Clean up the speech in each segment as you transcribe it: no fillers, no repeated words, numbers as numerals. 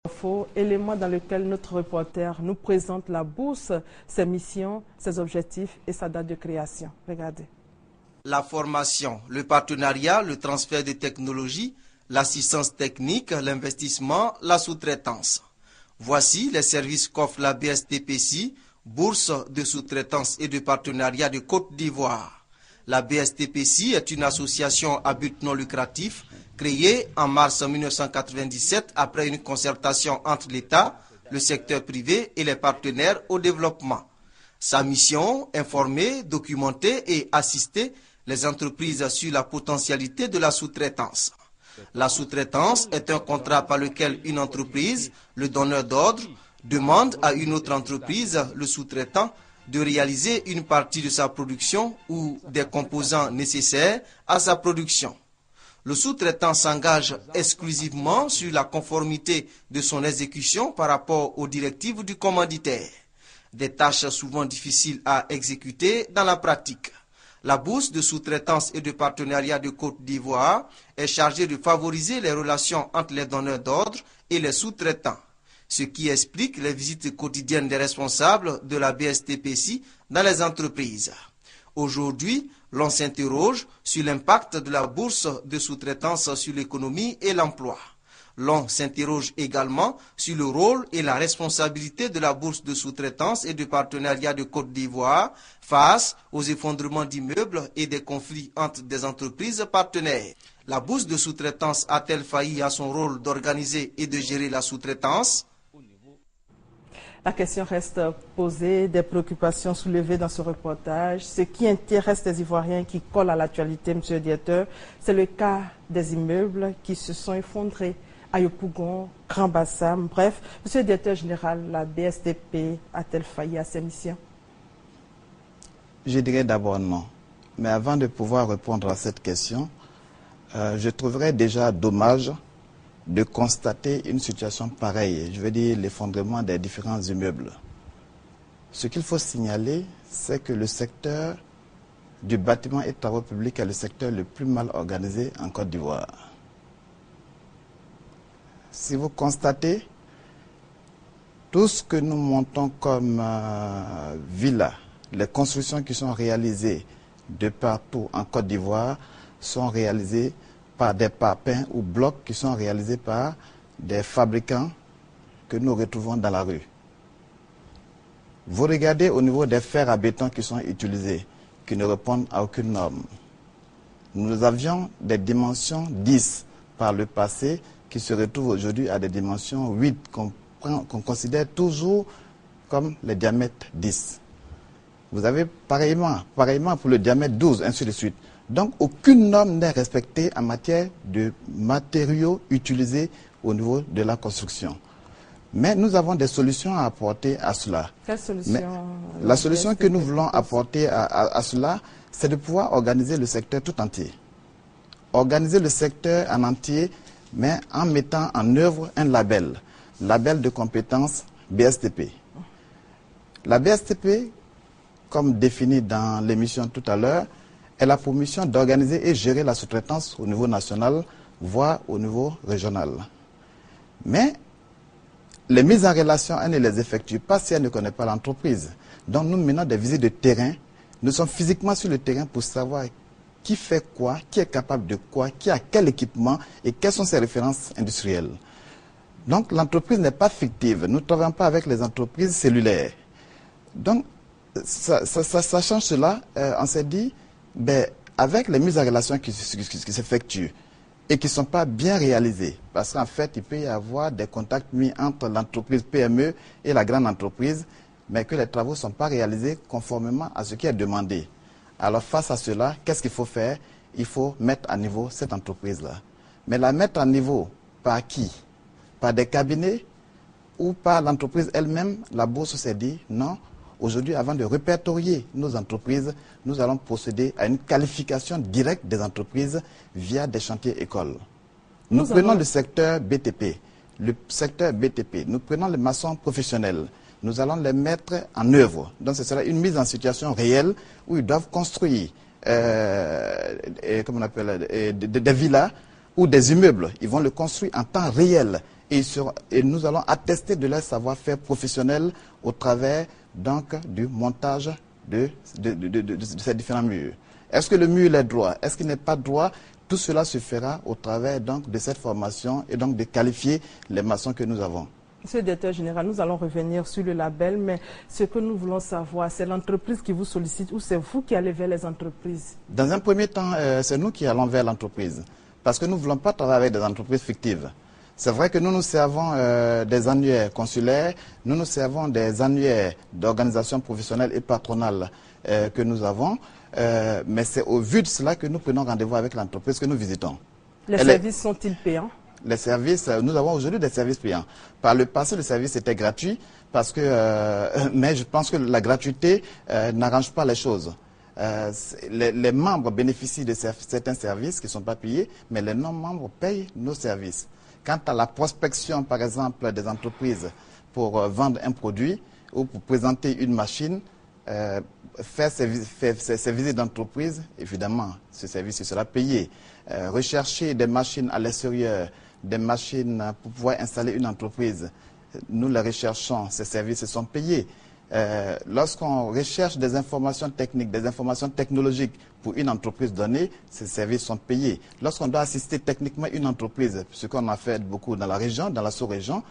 Info, élément dans lequel notre reporter nous présente la bourse, ses missions, ses objectifs et sa date de création. Regardez. La formation, le partenariat, le transfert de technologies, l'assistance technique, l'investissement, la sous-traitance. Voici les services qu'offre la BSTPC, Bourse de sous-traitance et de partenariat de Côte d'Ivoire. La BSTPC est une association à but non lucratif créée en mars 1997 après une concertation entre l'État, le secteur privé et les partenaires au développement. Sa mission, informer, documenter et assister les entreprises sur la potentialité de la sous-traitance. La sous-traitance est un contrat par lequel une entreprise, le donneur d'ordre, demande à une autre entreprise, le sous-traitant, de réaliser une partie de sa production ou des composants nécessaires à sa production. Le sous-traitant s'engage exclusivement sur la conformité de son exécution par rapport aux directives du commanditaire. Des tâches souvent difficiles à exécuter dans la pratique. La bourse de sous-traitance et de partenariat de Côte d'Ivoire est chargée de favoriser les relations entre les donneurs d'ordre et les sous-traitants, ce qui explique les visites quotidiennes des responsables de la BSTPC dans les entreprises. Aujourd'hui, l'on s'interroge sur l'impact de la bourse de sous-traitance sur l'économie et l'emploi. L'on s'interroge également sur le rôle et la responsabilité de la bourse de sous-traitance et de partenariat de Côte d'Ivoire face aux effondrements d'immeubles et des conflits entre des entreprises partenaires. La bourse de sous-traitance a-t-elle failli à son rôle d'organiser et de gérer la sous-traitance? La question reste posée, des préoccupations soulevées dans ce reportage. Ce qui intéresse les Ivoiriens qui collent à l'actualité, monsieur le directeur, c'est le cas des immeubles qui se sont effondrés à Yopougon, Grand Bassam. Bref, monsieur le directeur général, la BSTP a-t-elle failli à ses missions? Je dirais d'abord non. Mais avant de pouvoir répondre à cette question, je trouverais déjà dommage de constater une situation pareille, je veux dire l'effondrement des différents immeubles. Ce qu'il faut signaler, c'est que le secteur du bâtiment et travaux publics est le secteur le plus mal organisé en Côte d'Ivoire. Si vous constatez, tout ce que nous montons comme villas, les constructions qui sont réalisées de partout en Côte d'Ivoire sont réalisées par des papins ou blocs qui sont réalisés par des fabricants que nous retrouvons dans la rue. Vous regardez au niveau des fers à béton qui sont utilisés, qui ne répondent à aucune norme. Nous avions des dimensions 10 par le passé qui se retrouvent aujourd'hui à des dimensions 8 qu'on considère toujours comme les diamètres 10. Vous avez pareillement pour le diamètre 12, ainsi de suite. Donc, aucune norme n'est respectée en matière de matériaux utilisés au niveau de la construction. Mais nous avons des solutions à apporter à cela. Quelle solution? La solution que nous voulons apporter à cela, c'est de pouvoir organiser le secteur tout entier. Organiser le secteur en entier, mais en mettant en œuvre un label de compétences BSTP. La BSTP, comme défini dans l'émission tout à l'heure, elle a pour mission d'organiser et gérer la sous-traitance au niveau national, voire au niveau régional. Mais les mises en relation, elle ne les effectue pas si elle ne connaît pas l'entreprise. Donc nous menons des visites de terrain, nous sommes physiquement sur le terrain pour savoir qui fait quoi, qui est capable de quoi, qui a quel équipement et quelles sont ses références industrielles. Donc l'entreprise n'est pas fictive, nous ne travaillons pas avec les entreprises cellulaires. Donc, sachant cela, on s'est dit, avec les mises en relation qui s'effectuent et qui ne sont pas bien réalisées, parce qu'en fait, il peut y avoir des contacts mis entre l'entreprise PME et la grande entreprise, mais que les travaux ne sont pas réalisés conformément à ce qui est demandé. Alors, face à cela, qu'est-ce qu'il faut faire? Il faut mettre à niveau cette entreprise-là. Mais la mettre à niveau par qui? Par des cabinets ou par l'entreprise elle-même? La bourse s'est dit non. Aujourd'hui, avant de répertorier nos entreprises, nous allons procéder à une qualification directe des entreprises via des chantiers écoles. Nous prenons le secteur BTP. Le secteur BTP, nous prenons les maçons professionnels. Nous allons les mettre en œuvre. Donc, ce sera une mise en situation réelle où ils doivent construire des villas ou des immeubles. Ils vont le construire en temps réel. et nous allons attester de leur savoir-faire professionnel au travers donc du montage de ces différents murs. Est-ce que le mur est droit? Est-ce qu'il n'est pas droit? Tout cela se fera au travers donc de cette formation et donc de qualifier les maçons que nous avons. Monsieur le directeur général, nous allons revenir sur le label, mais ce que nous voulons savoir, c'est l'entreprise qui vous sollicite ou c'est vous qui allez vers les entreprises? Dans un premier temps, c'est nous qui allons vers l'entreprise, parce que nous ne voulons pas travailler avec des entreprises fictives. C'est vrai que nous nous servons des annuaires consulaires, nous nous servons des annuaires d'organisations professionnelles et patronales que nous avons, mais c'est au vu de cela que nous prenons rendez-vous avec l'entreprise que nous visitons. Les services sont-ils payants? Les services, nous avons aujourd'hui des services payants. Par le passé, le service était gratuit, parce que, mais je pense que la gratuité n'arrange pas les choses. Les membres bénéficient de certains services qui ne sont pas payés, mais les non-membres payent nos services. Quant à la prospection, par exemple, des entreprises pour vendre un produit ou pour présenter une machine, faire ces visites d'entreprise, évidemment, ce service sera payé. Rechercher des machines à l'extérieur, des machines pour pouvoir installer une entreprise, nous les recherchons, ces services sont payés. Lorsqu'on recherche des informations techniques, des informations technologiques pour une entreprise donnée, ces services sont payés. Lorsqu'on doit assister techniquement une entreprise, ce qu'on a fait beaucoup dans la région, dans la sous-région,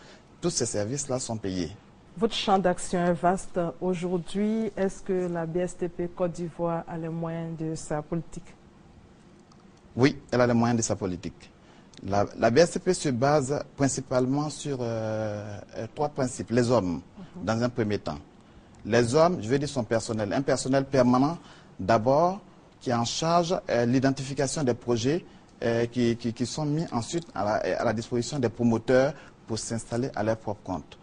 tous ces services-là sont payés. Votre champ d'action est vaste. Aujourd'hui, est-ce que la BSTP Côte d'Ivoire a les moyens de sa politique? Oui, elle a les moyens de sa politique. La BSTP se base principalement sur trois principes. Les hommes, dans un premier temps. Les hommes, je veux dire son personnel. Un personnel permanent, d'abord, qui est en charge l'identification des projets qui sont mis ensuite à la disposition des promoteurs pour s'installer à leur propre compte.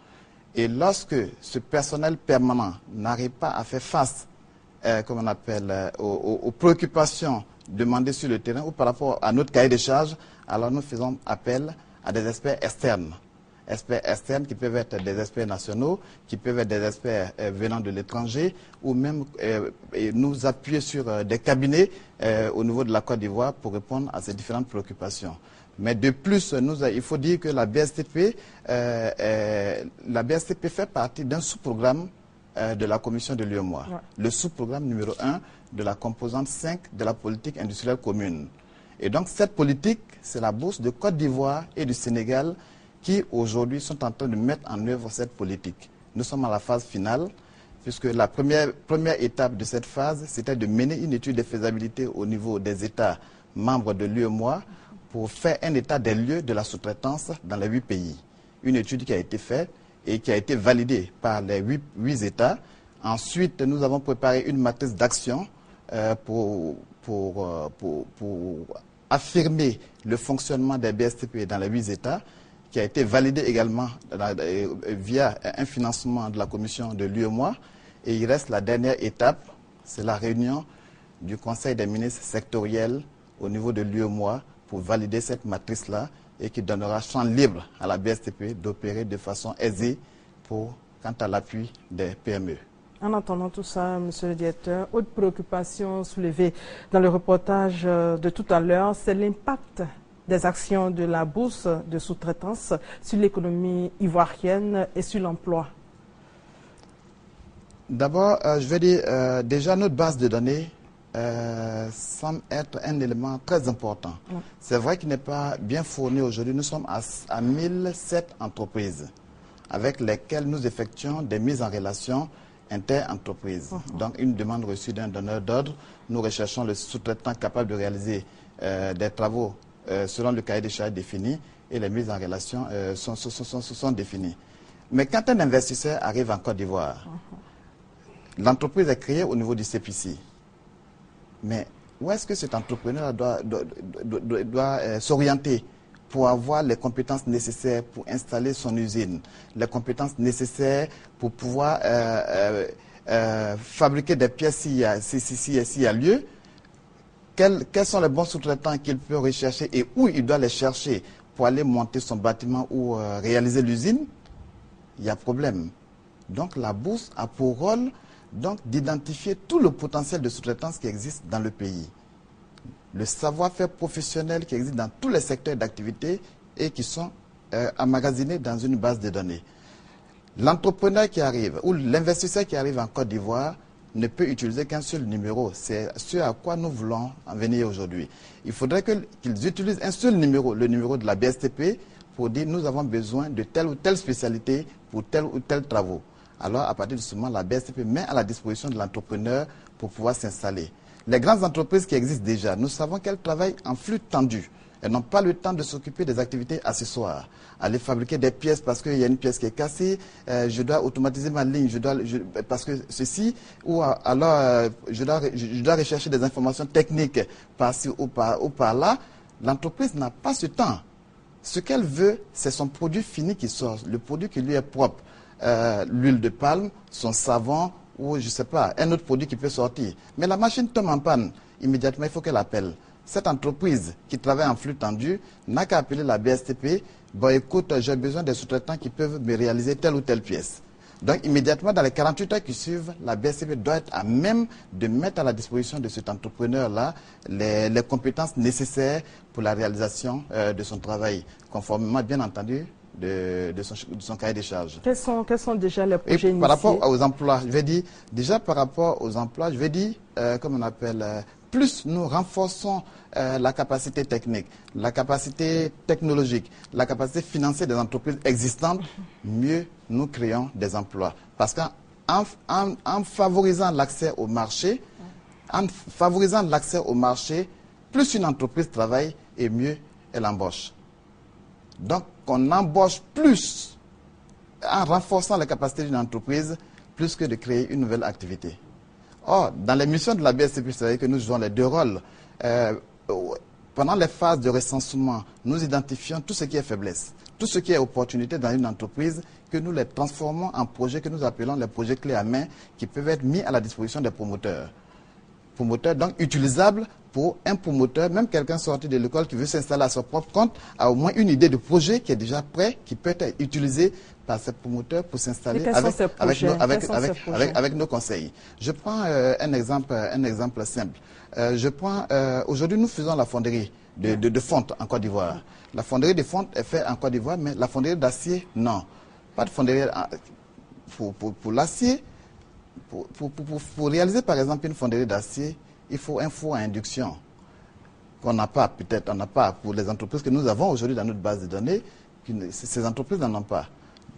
Et lorsque ce personnel permanent n'arrive pas à faire face, comme on appelle, aux préoccupations demandées sur le terrain ou par rapport à notre cahier de charges, alors nous faisons appel à des experts externes. Experts externes qui peuvent être des experts nationaux, qui peuvent être des experts venant de l'étranger, ou même nous appuyer sur des cabinets au niveau de la Côte d'Ivoire pour répondre à ces différentes préoccupations. Mais de plus, il faut dire que la BSTP fait partie d'un sous-programme de la commission de l'UEMOA, le sous-programme numéro 1 de la composante 5 de la politique industrielle commune. Et donc cette politique, c'est la bourse de Côte d'Ivoire et du Sénégal qui aujourd'hui sont en train de mettre en œuvre cette politique. Nous sommes à la phase finale, puisque la première étape de cette phase, c'était de mener une étude de faisabilité au niveau des États membres de l'UEMOA pour faire un état des lieux de la sous-traitance dans les 8 pays. Une étude qui a été faite et qui a été validée par les 8 États. Ensuite, nous avons préparé une matrice d'action pour affirmer le fonctionnement des BSTP dans les 8 États, qui a été validé également via un financement de la commission de l'UEMOA. Et il reste la dernière étape, c'est la réunion du Conseil des ministres sectoriels au niveau de l'UEMOA pour valider cette matrice-là et qui donnera champ libre à la BSTP d'opérer de façon aisée quant à l'appui des PME. En entendant tout ça, monsieur le directeur, autre préoccupation soulevée dans le reportage de tout à l'heure, c'est l'impact des actions de la bourse de sous-traitance sur l'économie ivoirienne et sur l'emploi. D'abord, je vais dire, déjà notre base de données semble être un élément très important. C'est vrai qu'il n'est pas bien fourni aujourd'hui. Nous sommes à 1007 entreprises avec lesquelles nous effectuons des mises en relation inter-entreprises. Donc une demande reçue d'un donneur d'ordre, nous recherchons le sous-traitant capable de réaliser des travaux selon le cahier des charges défini et les mises en relation sont définies. Mais quand un investisseur arrive en Côte d'Ivoire, l'entreprise est créée au niveau du CPC. Mais où est-ce que cet entrepreneur doit s'orienter pour avoir les compétences nécessaires pour installer son usine, les compétences nécessaires pour pouvoir fabriquer des pièces s'il y a lieu? Quels sont les bons sous-traitants qu'il peut rechercher et où il doit les chercher pour aller monter son bâtiment ou réaliser l'usine? Il y a problème. Donc la bourse a pour rôle d'identifier tout le potentiel de sous-traitance qui existe dans le pays. Le savoir-faire professionnel qui existe dans tous les secteurs d'activité et qui sont emmagasinés dans une base de données. L'entrepreneur qui arrive ou l'investisseur qui arrive en Côte d'Ivoire ne peut utiliser qu'un seul numéro. C'est ce à quoi nous voulons en venir aujourd'hui. Il faudrait qu'ils utilisent un seul numéro, le numéro de la BSTP, pour dire nous avons besoin de telle ou telle spécialité pour tel ou tel travaux. Alors, à partir de ce moment, la BSTP met à la disposition de l'entrepreneur pour pouvoir s'installer. Les grandes entreprises qui existent déjà, nous savons qu'elles travaillent en flux tendu. Elles n'ont pas le temps de s'occuper des activités accessoires. Aller fabriquer des pièces parce qu'il y a une pièce qui est cassée, je dois automatiser ma ligne, parce que ceci, ou alors je dois rechercher des informations techniques par-ci ou par-là. L'entreprise n'a pas ce temps. Ce qu'elle veut, c'est son produit fini qui sort, le produit qui lui est propre. L'huile de palme, son savon, ou je ne sais pas, un autre produit qui peut sortir. Mais la machine tombe en panne. Immédiatement, il faut qu'elle appelle. Cette entreprise qui travaille en flux tendu n'a qu'à appeler la BSTP. Bon, écoute, j'ai besoin des sous-traitants qui peuvent me réaliser telle ou telle pièce. Donc, immédiatement, dans les 48 heures qui suivent, la BSTP doit être à même de mettre à la disposition de cet entrepreneur-là les compétences nécessaires pour la réalisation de son travail, conformément, bien entendu, de son cahier de charges. Quels sont déjà les projets initiés? Par rapport aux emplois, je vais dire, déjà par rapport aux emplois, je vais dire, comme on appelle, plus nous renforçons la capacité technique, la capacité technologique, la capacité financière des entreprises existantes, mieux nous créons des emplois. Parce qu'en favorisant l'accès au marché, plus une entreprise travaille et mieux elle embauche. Donc, on embauche plus en renforçant la capacité d'une entreprise, plus que de créer une nouvelle activité. Or, dans les missions de la BSTP, c'est-à-dire que nous jouons les deux rôles. Pendant les phases de recensement, nous identifions tout ce qui est faiblesse, tout ce qui est opportunité dans une entreprise, que nous les transformons en projets que nous appelons les projets clés à main, qui peuvent être mis à la disposition des promoteurs. Promoteurs donc utilisables pour un promoteur, même quelqu'un sorti de l'école qui veut s'installer à son propre compte, a au moins une idée de projet qui est déjà prêt, qui peut être utilisé par ces promoteurs pour s'installer avec nos conseils. Je prends un exemple simple. Aujourd'hui, nous faisons la fonderie de fonte en Côte d'Ivoire. La fonderie de fonte est faite en Côte d'Ivoire, mais la fonderie d'acier, non. Pas de fonderie pour l'acier. Pour réaliser par exemple une fonderie d'acier, il faut un four à induction qu'on n'a pas, peut-être on n'a pas pour les entreprises que nous avons aujourd'hui dans notre base de données, ces entreprises n'en ont pas.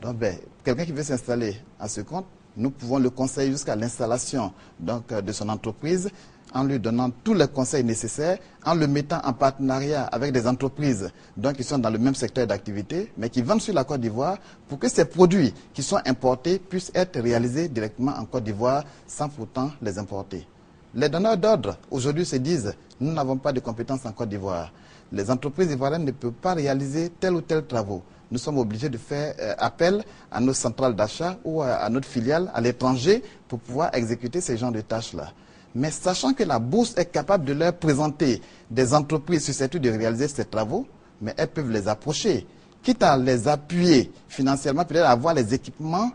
Donc quelqu'un qui veut s'installer à ce compte, nous pouvons le conseiller jusqu'à l'installation de son entreprise, en lui donnant tous les conseils nécessaires, en le mettant en partenariat avec des entreprises qui sont dans le même secteur d'activité, mais qui vendent sur la Côte d'Ivoire pour que ces produits qui sont importés puissent être réalisés directement en Côte d'Ivoire sans pourtant les importer. Les donneurs d'ordre aujourd'hui se disent « nous n'avons pas de compétences en Côte d'Ivoire ». Les entreprises ivoiriennes ne peuvent pas réaliser tel ou tel travaux. Nous sommes obligés de faire appel à nos centrales d'achat ou à notre filiale à l'étranger pour pouvoir exécuter ces genres de tâches-là. Mais sachant que la bourse est capable de leur présenter des entreprises susceptibles de réaliser ces travaux, mais elles peuvent les approcher. Quitte à les appuyer financièrement, peut-être avoir les équipements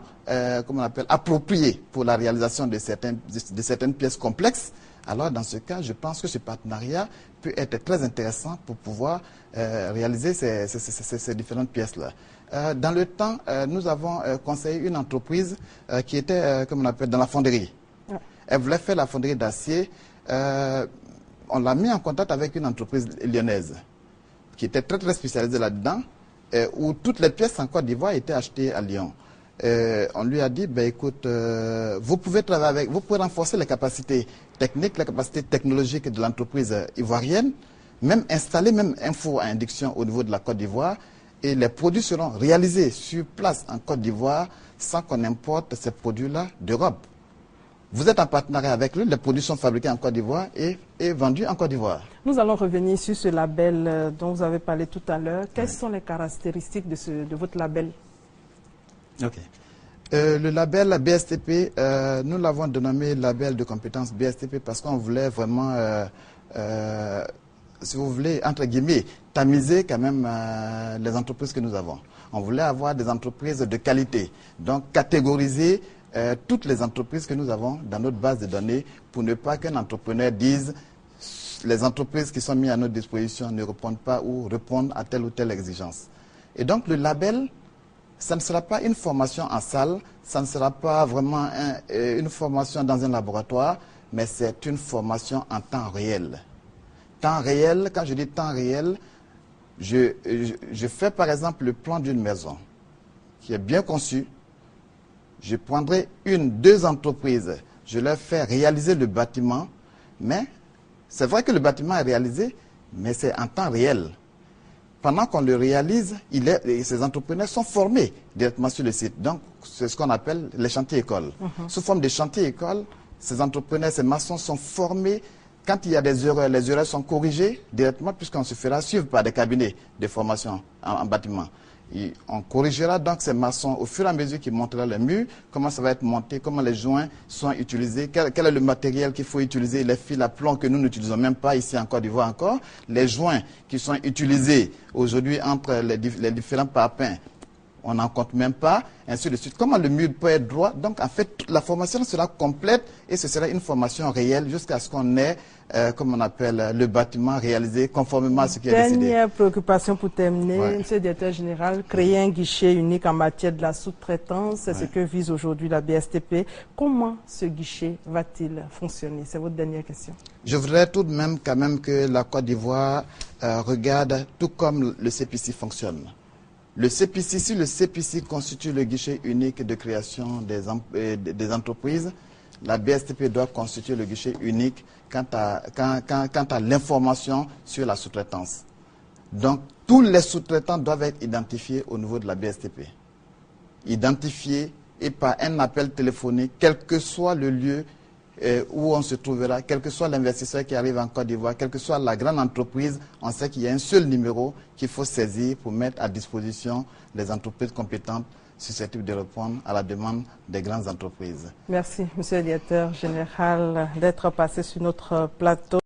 appropriés pour la réalisation de certaines pièces complexes, alors dans ce cas, je pense que ce partenariat peut être très intéressant pour pouvoir réaliser ces différentes pièces-là. Dans le temps, nous avons conseillé une entreprise qui était, dans la fonderie. Elle voulait faire la fonderie d'acier. On l'a mis en contact avec une entreprise lyonnaise qui était très, très spécialisée là-dedans, où toutes les pièces en Côte d'Ivoire étaient achetées à Lyon. On lui a dit, écoute, vous pouvez travailler vous pouvez renforcer les capacités techniques, les capacités technologiques de l'entreprise ivoirienne, même installer un four à induction au niveau de la Côte d'Ivoire, et les produits seront réalisés sur place en Côte d'Ivoire sans qu'on importe ces produits-là d'Europe. Vous êtes en partenariat avec lui, les produits sont fabriqués en Côte d'Ivoire et vendus en Côte d'Ivoire. Nous allons revenir sur ce label dont vous avez parlé tout à l'heure. Quelles sont les caractéristiques de votre label? Ok. Le label BSTP, nous l'avons dénommé label de compétences BSTP parce qu'on voulait vraiment, si vous voulez, entre guillemets, tamiser quand même les entreprises que nous avons. On voulait avoir des entreprises de qualité, donc catégoriser toutes les entreprises que nous avons dans notre base de données pour ne pas qu'un entrepreneur dise les entreprises qui sont mises à notre disposition ne répondent pas ou répondent à telle ou telle exigence. Et donc le label, ça ne sera pas une formation en salle, ça ne sera pas vraiment une formation dans un laboratoire, mais c'est une formation en temps réel. Temps réel, quand je dis temps réel, je fais par exemple le plan d'une maison qui est bien conçu. Je prendrai deux entreprises, je leur fais réaliser le bâtiment, mais c'est vrai que le bâtiment est réalisé, mais c'est en temps réel. Pendant qu'on le réalise, ces entrepreneurs sont formés directement sur le site. Donc, c'est ce qu'on appelle les chantiers écoles. Sous forme de chantiers écoles, ces entrepreneurs, ces maçons sont formés. Quand il y a des erreurs, les erreurs sont corrigées directement puisqu'on se fera suivre par des cabinets de formation en bâtiment. Et on corrigera donc ces maçons au fur et à mesure qu'ils monteront les murs, comment ça va être monté, comment les joints sont utilisés, quel est le matériel qu'il faut utiliser, les fils à plomb que nous n'utilisons même pas ici en Côte d'Ivoire encore, les joints qui sont utilisés aujourd'hui entre les différents parpaings, on n'en compte même pas, ainsi de suite. Comment le mur peut être droit? Donc, en fait, toute la formation sera complète et ce sera une formation réelle jusqu'à ce qu'on ait, comme on appelle, le bâtiment réalisé conformément à ce qui est décidé. Dernière préoccupation pour terminer, Ouais. Monsieur le Directeur Général, créer un guichet unique en matière de la sous-traitance, c'est ce que vise aujourd'hui la BSTP. Comment ce guichet va-t-il fonctionner? C'est votre dernière question. Je voudrais tout de même quand même que la Côte d'Ivoire regarde tout comme le CPC fonctionne. Le CPC, si le CPC constitue le guichet unique de création des entreprises, la BSTP doit constituer le guichet unique quant à l'information sur la sous-traitance. Donc, tous les sous-traitants doivent être identifiés au niveau de la BSTP. Identifiés et par un appel téléphonique, quel que soit le lieu où on se trouvera, quel que soit l'investisseur qui arrive en Côte d'Ivoire, quelle que soit la grande entreprise, on sait qu'il y a un seul numéro qu'il faut saisir pour mettre à disposition les entreprises compétentes susceptibles de répondre à la demande des grandes entreprises. Merci, Monsieur le Directeur Général, d'être passé sur notre plateau.